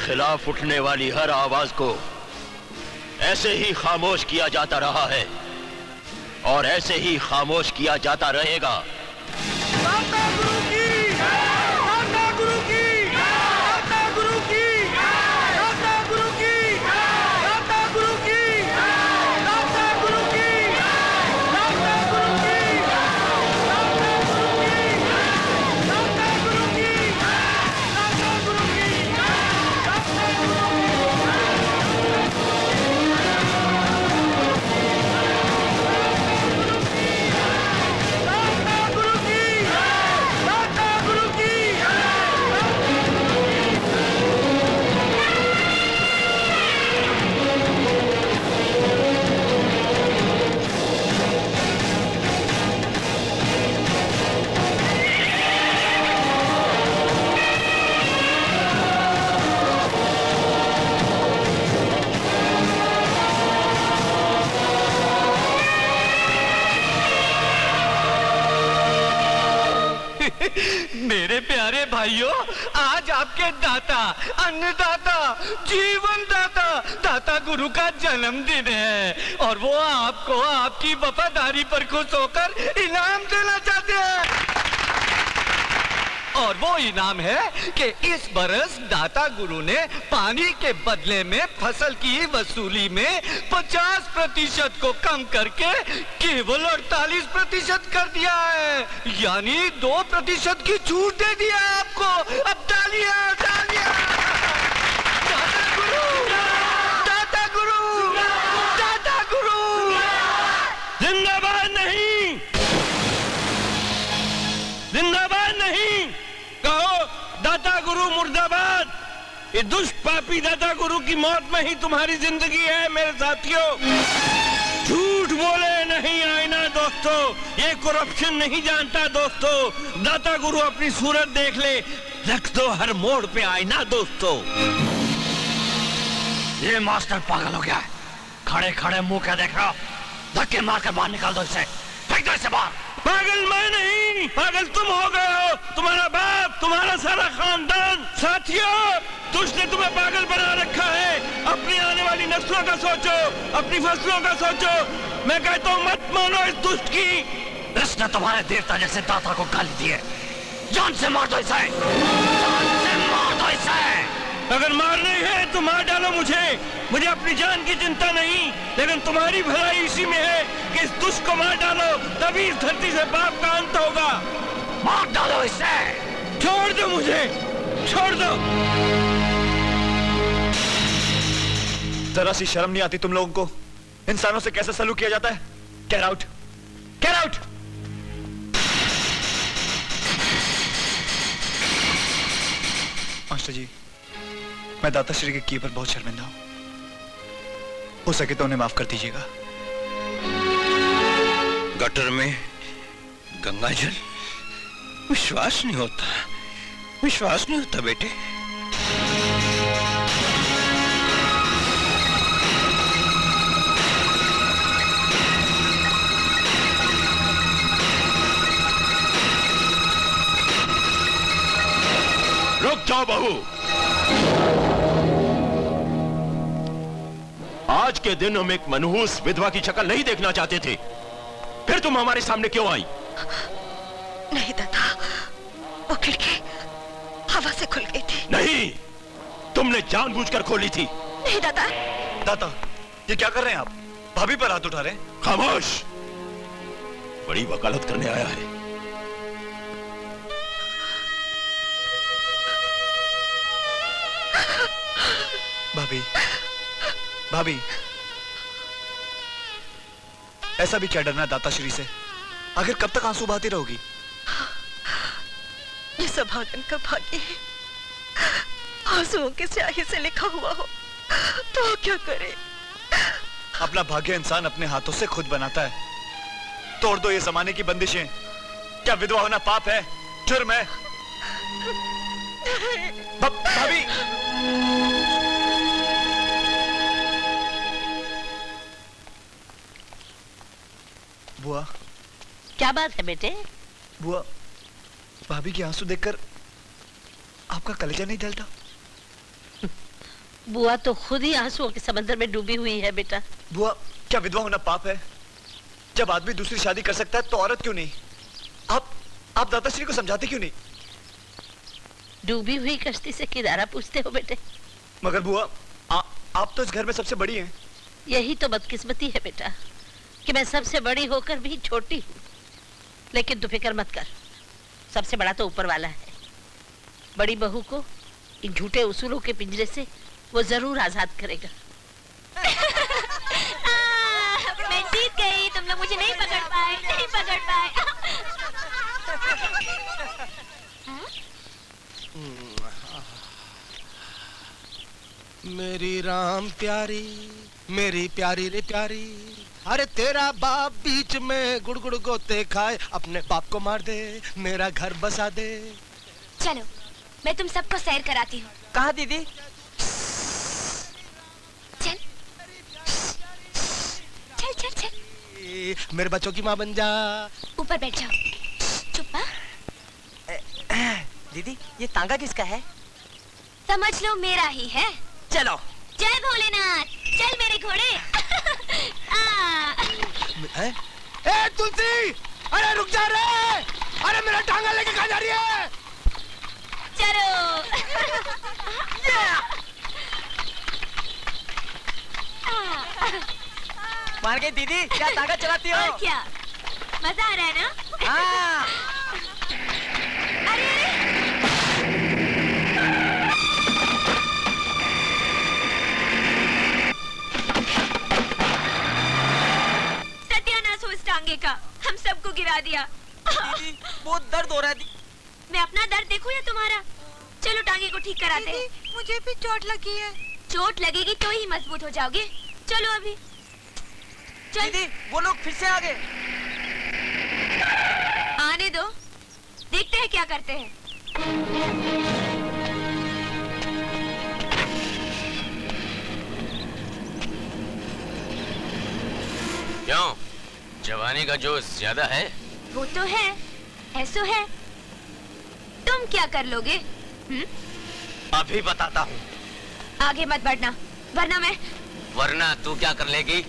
खिलाफ उठने वाली हर आवाज को ऐसे ही खामोश किया जाता रहा है और ऐसे ही खामोश किया जाता रहेगा। दाता गुरु की, दाता गुरु की, दाता गुरु की, दाता गुरु की, दाता गुरु की, दाता गुरु की, दाता गुरु की, दाता गुरु की, दाता गुरु की, दाता गुरु मेरे प्यारे भाइयों, आज आपके दाता, अन्नदाता, जीवन दाता, दाता गुरु का जन्मदिन है और वो आपको आपकी वफादारी पर खुश होकर इनाम देना चाहते हैं। और वो इनाम है कि इस बरस दाता गुरु ने पानी के बदले में फसल की वसूली में 50% को कम करके केवल 48% कर दिया है, यानी 2% की छूट दे दिया है आपको। अब तालियां तालियां। दाता गुरु, दाता गुरु, दाता गुरु जिंदाबाद नहीं, जिंदाबाद नहीं, कहो दाता गुरु मुर्दाबाद। ये दुष्ट पापी दाता गुरु की मौत में ही तुम्हारी जिंदगी है मेरे साथियों। झूठ बोले नहीं आईना दोस्तों, ये करप्शन नहीं जानता दोस्तों। दाता गुरु अपनी सूरत देख ले, रख दो हर मोड़ पे आईना दोस्तों। ये मास्टर पागल हो गया है, खड़े खड़े मुंह क्या देख रहा हो? धक्के मारकर बाहर निकाल दो इसे, फेंक दो इसे बाहर। पागल मैं नहीं, पागल तुम हो गए हो, तुम्हारा बाप, तुम्हारा सारा खानदान। साथियों, दुष्ट ने तुम्हें पागल बना रखा है। अपनी आने वाली नस्लों का सोचो, अपनी फसलों का सोचो। मैं कहता हूँ मत मानो इस दुष्ट की। इसने तुम्हारे देवता जैसे दाता को गाली दी है, जान से मार दो इसे, जान से मार दो इसे। अगर मारनी है तो मार डालो मुझे अपनी जान की चिंता नहीं, लेकिन तुम्हारी भलाई इसी में है कि इस दुष्ट को मार डालो, तभी इस धरती से पाप का अंत होगा। मार डालो इसे। छोड़ दो मुझे, छोड़ दो। जरा सी शर्म नहीं आती तुम लोगों को? इंसानों से कैसे सलूक किया जाता है? Get out, get out. Master ji, मैं दाता श्री के किए पर बहुत शर्मिंदा हूं, हो सके तो उन्हें माफ कर दीजिएगा। गटर में गंगा जल, विश्वास नहीं होता, विश्वास नहीं होता बेटे। रुक जाओ बहू, आज के दिन हम एक मनहूस विधवा की शक्ल नहीं देखना चाहते थे, फिर तुम हमारे सामने क्यों आई? नहीं दादा, वो खिड़की हवा से खुल गई थी। नहीं, तुमने जानबूझकर खोली थी। नहीं दादा। दाता, ये क्या कर रहे हैं आप? भाभी पर हाथ उठा रहे हैं। खामोश, बड़ी वकालत करने आया है। भाभी, भाभी, ऐसा भी क्या डरना है दाता श्री से? आखिर कब तक आंसू बहाती रहोगी? ये सभागन का भाग्य है, आंसुओं के स्याही से लिखा हुआ हो तो क्या करे? अपना भाग्य इंसान अपने हाथों से खुद बनाता है। तोड़ दो ये जमाने की बंदिशें। क्या विधवा होना पाप है, जुर्म है? भाभी, बुआ, क्या बात है बेटे? बुआ, भाभी के आंसू देखकर आपका कलेजा नहीं जलता? बुआ तो खुद ही आंसुओं के समंदर में डूबी हुई है बेटा। बुआ, क्या विधवा होना पाप है? जब आदमी दूसरी शादी कर सकता है तो औरत क्यों नहीं? आप दाताश्री को समझाते क्यों नहीं? डूबी हुई कश्ती से किनारा पूछते हो बेटे? मगर बुआ, आप तो इस घर में सबसे बड़ी हैं। यही तो बदकिस्मती है बेटा कि मैं सबसे बड़ी होकर भी छोटी हूँ। लेकिन तू फिक्र मत कर, सबसे बड़ा तो ऊपर वाला है। बड़ी बहू को इन झूठे उसूलों के पिंजरे से वो जरूर आजाद करेगा। मैं जीत गई, तुम लोग मुझे नहीं पकड़ पाए, नहीं पकड़ पाए। मेरी राम प्यारी, मेरी प्यारी रे प्यारी, अरे तेरा बाप बीच में गुड़गुड़ गोते खाए, अपने बाप को मार दे, मेरा घर बसा दे। चलो मैं तुम सबको सैर कराती हूँ। कहाँ दीदी? चल चल चल चल। मेरे बच्चों की माँ बन जा। ऊपर बैठ जाओ। चुप। दीदी ये तांगा किसका है? समझ लो मेरा ही है। चलो। जय भोलेनाथ, चल मेरे घोड़े। ए तुलसी, अरे रुक जा रे, अरे मेरा टांगा लेके कहाँ जा रही है? चलो। मार गई दीदी, क्या तांगा चलाती हो? और क्या, मजा आ रहा है ना? हाँ। अरे सत्यानाश हो इस टांगे का, हम सबको गिरा दिया। दीदी बहुत दर्द हो रहा है। मैं अपना दर्द देखूं या तुम्हारा? चलो टांगे को ठीक कराते हैं। मुझे भी चोट लगी है। चोट लगेगी तो ही मजबूत हो जाओगे। चलो अभी चल। दीदी वो लोग फिर से आ गए। आने दो, देखते हैं क्या करते हैं। क्यों, जवानी का जोश ज्यादा है? वो तो है, ऐसो है। तुम क्या कर लोगे? अभी बताता हूँ। आगे मत बढ़ना, वरना मैं। वरना तू क्या कर लेगी?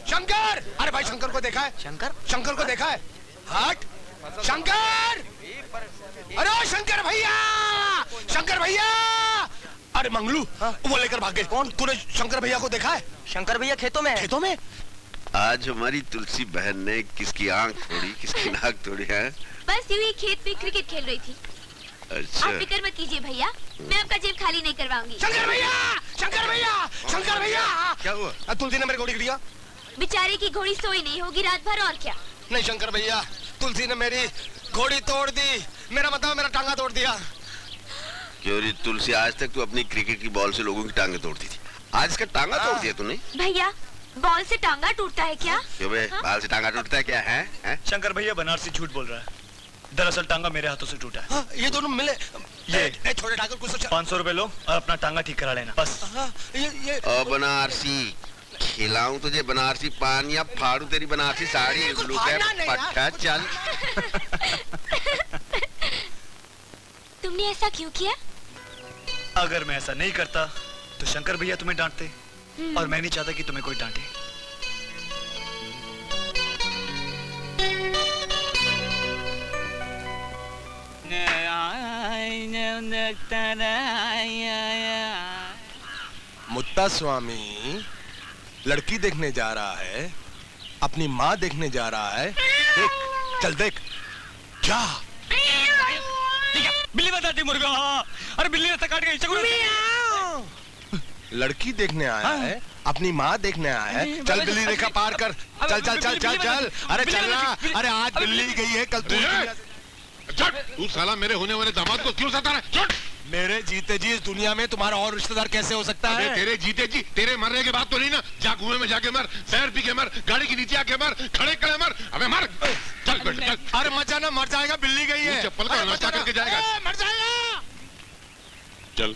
शंकर, अरे भाई शंकर को देखा है? शंकर को देखा है? हट शंकर, अरे शंकर भैया, शंकर भैया। अरे मंगलू, वो लेकर भाग गए। कौन? तूने शंकर भैया को देखा है? शंकर भैया खेतों में। खेतों में? आज हमारी तुलसी बहन ने किसकी आंख तोड़ी, किसकी नाक तोड़ी है? बस यूं ही खेत में क्रिकेट खेल रही थी। अच्छा। आप फिक्र मत कीजिए भैया, मैं आपका जेब खाली नहीं करवाऊंगी। शंकर भैया, शंकर भैया, शंकर भैया। क्या हुआ? तुलसी ने मेरी घोड़ी गिरा। बेचारे की घोड़ी सोई नहीं होगी रात भर, और क्या। नहीं शंकर भैया, तुलसी ने मेरी घोड़ी तोड़ दी, मेरा मतलब मेरा टांगा तोड़ दिया। क्यों रे तुलसी, आज तक तू अपनी क्रिकेट की बॉल से लोगों की टांगे तोड़ती थी, आज इसका टांगा तोड़ दिया तूने? भैया बॉल से टांगा टूटता है क्या? क्यों बे, बाल से टांगा टूटता है क्या है? शंकर भैया बनारसी झूठ बोल रहा है, दरअसल टांगा मेरे हाथों से टूटा है। हाँ, ये दोनों मिले। ये छोटे ठाकुर कुछ 500 रुपए लो और अपना टांगा ठीक करा लेना बस। ये बनारसी खिलाऊं तुझे बनारसी पान या फाड़ू तेरी बनारसी साड़ी? उल्लू के पट्टा चल। तुमने ऐसा क्यों किया? अगर मैं ऐसा नहीं करता तो शंकर भैया तुम्हें डांटते, और मैं नहीं चाहता कि तुम्हें कोई डांटे। मुत्ता स्वामी लड़की देखने जा रहा है, अपनी माँ देखने जा रहा है। देख, चल देख, जा। बिल्ली बताती मुर्गा। अरे बिल्ली रास्ता काट गई। लड़की देखने आया है, अपनी माँ देखने आया है। चल बिल्ली रेखा पार कर। चल चल चल चल चल। अरे चलना। अरे आज बिल्ली गई है, कल तू। तू साला मेरे होने वाले दामाद को क्यों सता रहा है? मेरे जीते जी इस दुनिया में तुम्हारा और रिश्तेदार कैसे हो सकता है? तेरे जीते जी, तेरे मरने के बाद तो नहीं ना। जा कुएं में जाके मर, पैर पी के मर, गाड़ी के नीचे आके मर, खड़े खड़े मर। अबे मर। चल बेटा चल। अरे मत जाना, मर जाएगा, बिल्ली गई है। चप्पल का नाश्ता करके जाएगा। मर जाएगा। चल।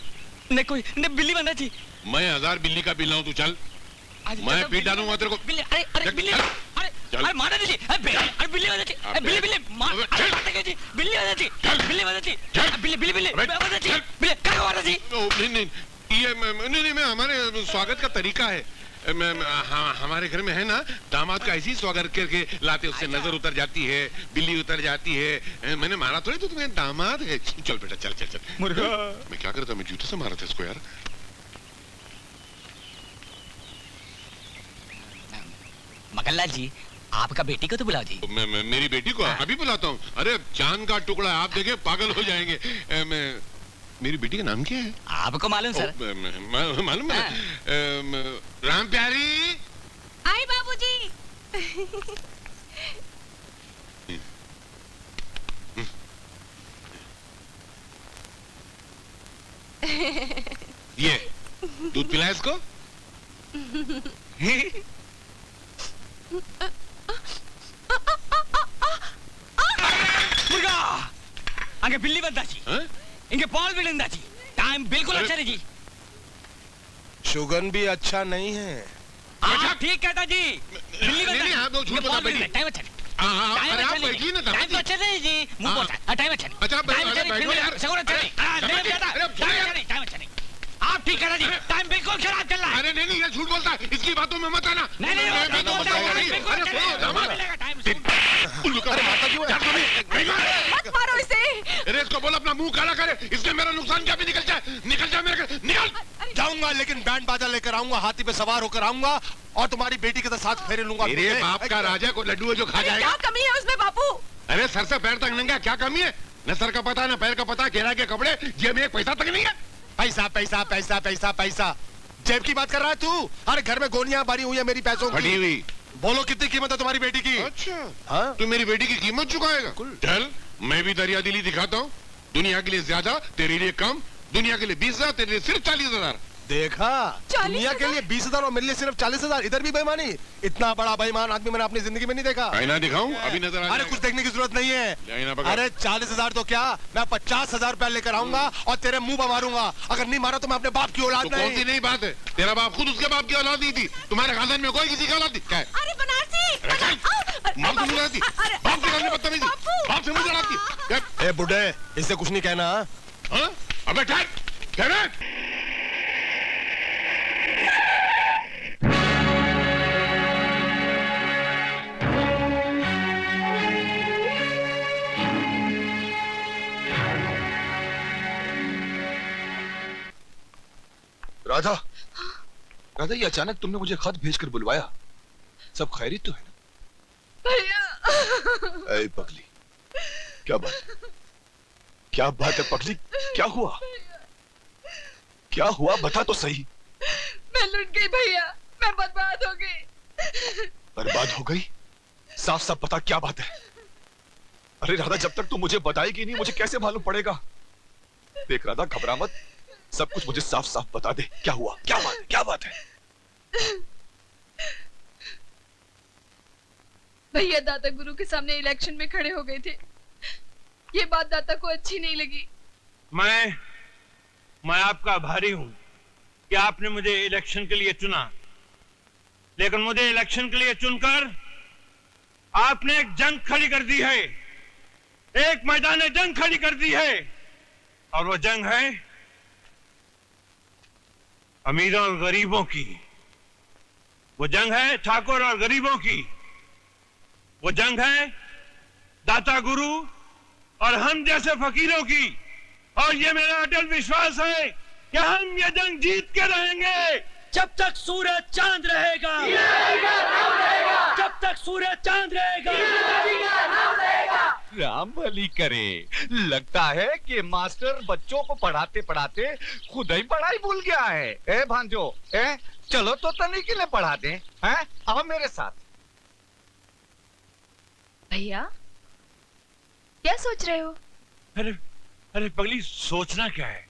नहीं कोई नहीं, बिल्ली बंदा जी। मैं 1000 बिल्ली का बिल लाऊं, तू चल। मैं पीट डालूंगा तेरे को। बिल्ली, अरे बिल्ली, अरे मारा जी। अरे बिल्ली बंदा जी। बिल्ली बिल्ली मार जी। बिल्ली बंदा जी। बिल्ली बंदा जी। बिल्ली बिल्ली बिल्ली बंदा जी। बिल्ली क्या मारा जी? नहीं ये नहीं मैं हमारे स्वागत का तरीका है। हमारे घर में है ना, दामाद का ऐसी स्वागत करके लाते, उससे नजर उतर जाती है, बिल्ली उतर जाती है। मैंने मारा थोड़ी, तो तुम्हें दामाद है। चल बेटा चल चल चल। मुर्गा मैं क्या करता, मैं जूते से मारा था इसको यार। मगनलाल जी, आपका बेटी को तो बुलाओ जी। मेरी बेटी को अभी बुलाता हूँ। अरे चांद का टुकड़ा, आप देखे पागल हो जाएंगे। मेरी बेटी का नाम क्या है? आपको मालूम सर? मालूम है। राम प्यारी। आई बाबूजी। ये दूध पिलाया इसको। मुर्गा आगे बिल्ली बंदा जी। इनके पॉल भी लेंदा जी। टाइम बिल्कुल अच्छा नहीं जी। शुगन भी अच्छा नहीं है। ठीक कहता जी। बिल्ली बंदा नहीं आप लोग झूठ बता बैठिए। टाइम अच्छा नहीं। अरे आप बैठिए ना। टाइम तो अच्छा नहीं जी। मुंह बोलता है। टाइम अच्छा नहीं। अच्छा बैठो यार। सगुन अच्छा नहीं। टाइम अच्छा नहीं। आप ठीक कह जी। टाइम बिल्कुल खराब चल रहा है। अरे नहीं ये झूठ बोलता है, इसकी बातों में मत आना। मत मारो इसे। अरे इसको बोल अपना मुंह काला करे, इससे मेरा नुकसान क्या भी निकल जाए मेरे घर। निकल जाऊंगा, लेकिन बैंड बाजा लेकर आऊंगा, हाथी पे सवार होकर आऊंगा और तुम्हारी बेटी के साथ फेरे लूंगा। मेरे बाप का राजा को लड्डू है जो खा जाएगा। क्या कमी है उसमें बापू? अरे सर से पैर तक नंगा, क्या कमी है? न सर का पता न पैर का पता, केरा के कपड़े, जेब में एक पैसा तक नहीं है। पैसा पैसा पैसा पैसा पैसा, जेब की बात कर रहा है तू? अरे घर में गोलियां भरी हुई है मेरी पैसों की। हुई। बोलो कितनी कीमत है तुम्हारी बेटी की? अच्छा हाँ? तू मेरी बेटी की कीमत चुकाएगा? चल मैं भी दरिया दिली दिखाता हूँ। दुनिया के लिए ज्यादा, तेरे लिए कम। दुनिया के लिए 20,000, तेरे लिए सिर्फ 40,000। देखा, दुनिया के लिए 20,000 और मेरे लिए सिर्फ 40,000। इधर भी बेईमानी। इतना बड़ा बेईमान आदमी मैंने अपनी जिंदगी में नहीं देखा। आईना दिखाऊं? अभी नजर आ। अरे कुछ देखने की जरूरत नहीं है। अरे 40,000 तो क्या, मैं 50,000 रुपया लेकर आऊंगा और तेरे मुंह पर मारूंगा। अगर नहीं मारा तो मैं अपने बाप की औलाद नहीं। कौन सी नई बात है? तेरा बाप खुद उसके बाप की औलाद नहीं थी। तुम्हारे खानदान में कोई किसी की औलाद नहीं। अरे बनारसी। बाप से मुंह लड़ाती, बाप के सामने बदतमीजी, बाप से मुंह लड़ाती। ए बुड्ढे, इससे कुछ नहीं कहना। अबे ठहर। राधा, राधा ये अचानक तुमने मुझे खत भेजकर बुलवाया, सब खैरियत तो है ना? भैया। ऐ पगली, क्या बात है? क्या बात है पगली? क्या हुआ? क्या हुआ बता तो सही। मैं लुट गई भैया, मैं बर्बाद हो गई। बर्बाद हो गई? साफ साफ बता क्या बात है? अरे राधा, जब तक तू मुझे बताएगी नहीं मुझे कैसे मालूम पड़ेगा? देख राधा, घबरा मत, सब कुछ मुझे साफ साफ बता दे। क्या हुआ? क्या बात है? क्या बात है? भैया दादा गुरु के सामने इलेक्शन में खड़े हो गए थे। ये बात दादा को अच्छी नहीं लगी। मैं आपका आभारी हूं कि आपने मुझे इलेक्शन के लिए चुना। लेकिन मुझे इलेक्शन के लिए चुनकर आपने एक जंग खड़ी कर दी है, एक मैदान जंग खड़ी कर दी है, और वो जंग है अमीरों और गरीबों की। वो जंग है ठाकुर और गरीबों की। वो जंग है दाता गुरु और हम जैसे फकीरों की। और ये मेरा अटल विश्वास है कि हम ये जंग जीत के रहेंगे। जब तक सूरज चांद रहेगा, जब तक सूरज चांद रहेगा, राम भली करे। लगता है कि मास्टर बच्चों को पढ़ाते पढ़ाते खुद ही पढ़ाई भूल गया है। ए भांजो, चलो तो तनी के लिए पढ़ा दें। हैं? आओ मेरे साथ। भैया क्या सोच रहे हो? अरे पगली, सोचना क्या है?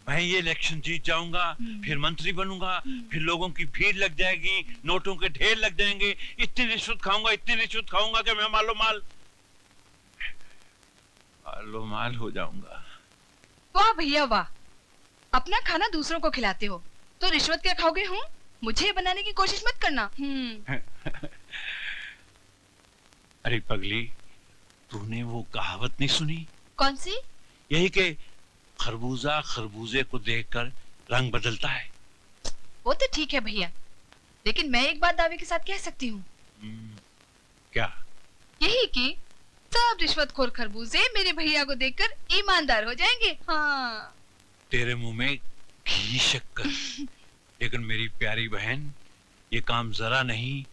मैं ये इलेक्शन जीत जाऊंगा, फिर मंत्री बनूंगा, फिर लोगों की भीड़ लग जाएगी, नोटों के ढेर लग जाएंगे, इतनी रिश्वत खाऊंगा कि मैं मालो माल हो जाऊंगा। वाह भैया वाह, अपना खाना दूसरों को खिलाते हो तो रिश्वत क्या खाओगे? हूँ मुझे बनाने की कोशिश मत करना। अरे पगली, तूने वो कहावत नहीं सुनी? कौन सी? यही कि खरबूजा खरबूजे को देखकर रंग बदलता है। वो तो ठीक है भैया, लेकिन मैं एक बात दावे के साथ कह सकती हूँ। क्या? यही कि सब रिश्वतखोर खरबूजे मेरे भैया को देखकर ईमानदार हो जाएंगे। हाँ। तेरे मुंह में घी शक्कर। लेकिन मेरी प्यारी बहन, ये काम जरा नहीं,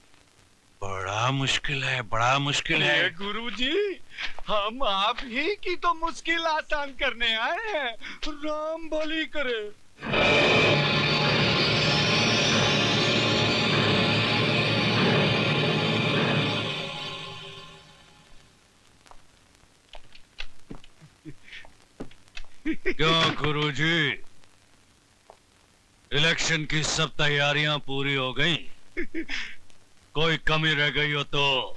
बड़ा मुश्किल है, बड़ा मुश्किल है। गुरुजी, हम आप ही की तो मुश्किल आसान करने आए हैं। राम भली करे। क्यों गुरुजी, इलेक्शन की सब तैयारियां पूरी हो गई? कोई कमी रह गई हो तो?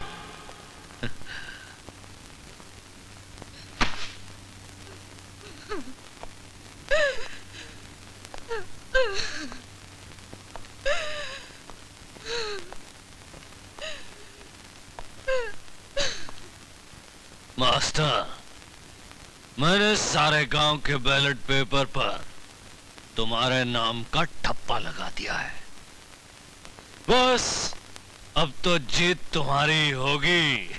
मास्टर, मैंने सारे गांव के बैलेट पेपर पर तुम्हारे नाम का ठप्पा लगा दिया है। बस अब तो जीत तुम्हारी होगी।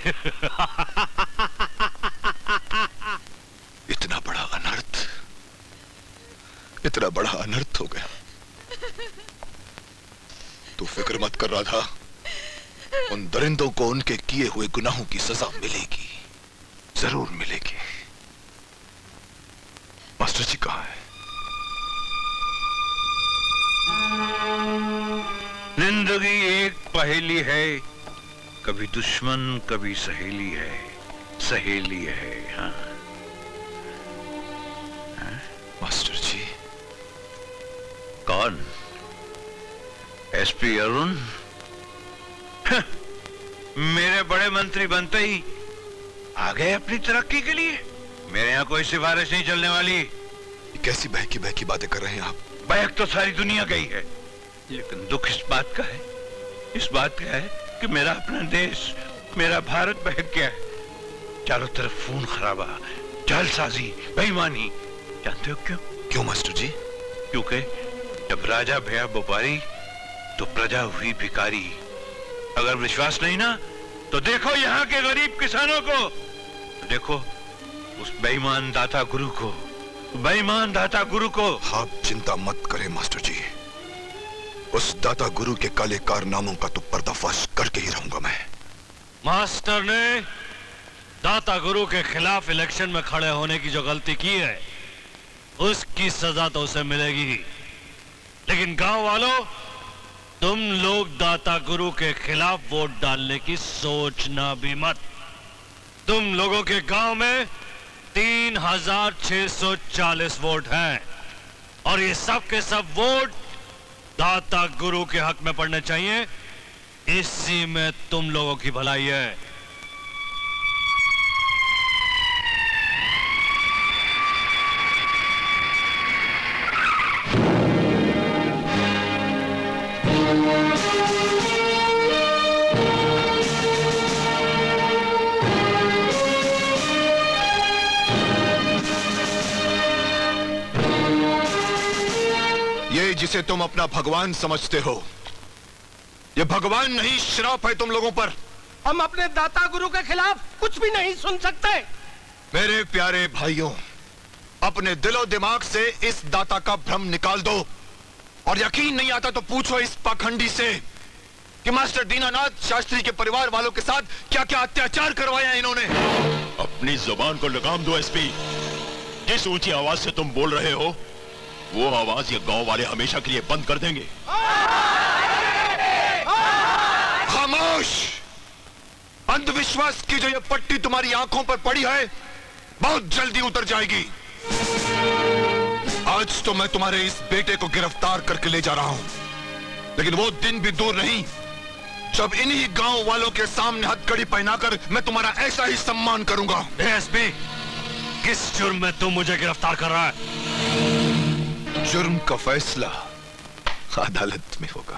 इतना बड़ा अनर्थ हो गया। तू फिक्र मत कर राधा, उन दरिंदों को उनके किए हुए गुनाहों की सजा मिलेगी, जरूर मिलेगी। मास्टर जी कहाँ है? जिंदगी एक पहेली है, कभी दुश्मन कभी सहेली है। हाँ मास्टर जी। कौन? एसपी अरुण? मेरे बड़े मंत्री बनते ही आ गए अपनी तरक्की के लिए। मेरे यहाँ कोई सिफारिश नहीं चलने वाली। कैसी बहकी बातें कर रहे हैं आप? बहक तो सारी दुनिया गई है, लेकिन दुख इस बात का है कि मेरा अपना देश, मेरा भारत बहक गया है। चारों तरफ खून खराबा, जालसाजी, बेईमानी। जानते हो क्यों? क्यों मास्टर जी? क्योंकि जब राजा भया व्यापारी तो प्रजा हुई भिखारी। अगर विश्वास नहीं ना, तो देखो यहाँ के गरीब किसानों को, तो देखो उस बेईमान दाता गुरु को। आप चिंता मत करें मास्टर जी, उस दाता गुरु के काले कारनामों का तो पर्दाफाश करके ही रहूंगा मैं। मास्टर ने दाता गुरु के खिलाफ इलेक्शन में खड़े होने की जो गलती की है, उसकी सजा तो उसे मिलेगी ही। लेकिन गांव वालों, तुम लोग दाता गुरु के खिलाफ वोट डालने की सोचना भी मत। तुम लोगों के गांव में 3640 वोट हैं और ये सब के सब वोट दाता गुरु के हक में पड़ने चाहिए। इसी में तुम लोगों की भलाई है। जिसे तुम अपना भगवान समझते हो, ये भगवान नहीं, श्राप है तुम लोगों पर। हम अपने दाता गुरु के खिलाफ कुछ भी नहीं सुन सकते। मेरे प्यारे भाइयों, अपने दिलो दिमाग से इस दाता का भ्रम निकाल दो। और यकीन नहीं आता तो पूछो इस पाखंडी से कि मास्टर दीनानाथ शास्त्री के परिवार वालों के साथ क्या क्या अत्याचार करवाया इन्होंने। अपनी जुबान को लगाम दो एसपी। जिस ऊंची आवाज से तुम बोल रहे हो, वो आवाज ये गांव वाले हमेशा के लिए बंद कर देंगे। खामोश! अंधविश्वास की जो ये पट्टी तुम्हारी आंखों पर पड़ी है, बहुत जल्दी उतर जाएगी। आज तो मैं तुम्हारे इस बेटे को गिरफ्तार करके ले जा रहा हूं, लेकिन वो दिन भी दूर नहीं जब इन्हीं गांव वालों के सामने हथकड़ी पहनाकर मैं तुम्हारा ऐसा ही सम्मान करूंगा। एसपी, किस जुर्म में तुम मुझे गिरफ्तार कर रहा है? जुर्म का फैसला अदालत में होगा।